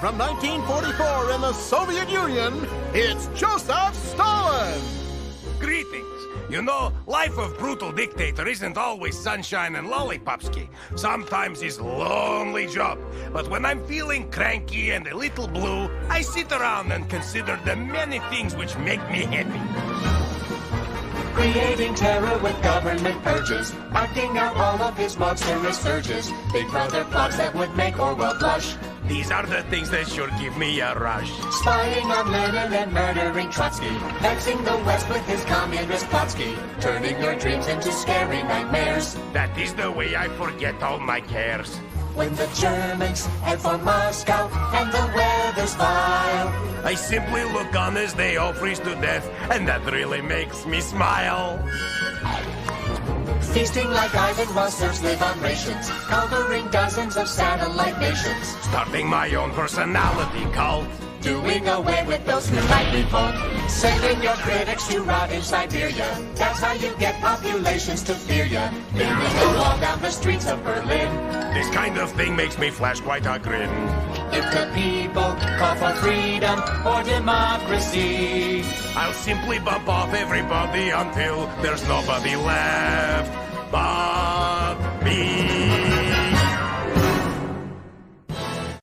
from 1944 in the Soviet Union, it's Joseph Stalin! Greetings. You know, life of brutal dictator isn't always sunshine and lollipopsky. Sometimes it's lonely job. But when I'm feeling cranky and a little blue, I sit around and consider the many things which make me happy. Creating terror with government purges, acting out all of his monstrous urges. Big Brother plots that would make Orwell blush. These are the things that sure give me a rush. Spying on Lenin and murdering Trotsky, vexing the West with his communist plotsky, turning your dreams into scary nightmares. That is the way I forget all my cares. When the Germans head for Moscow and the weather's vile, I simply look on as they all freeze to death, and that really makes me smile. feasting like Ivan while serfs live on rations, conquering dozens of satellite nations, Starting my own personality cult. doing away with those who might revolt, sending your critics to rot in Siberia. That's how you get populations to fear ya, building a wall down the streets of Berlin. This kind of thing makes me flash quite a grin. If the people call for freedom or democracy, I'll simply bump off everybody until there's nobody left but me.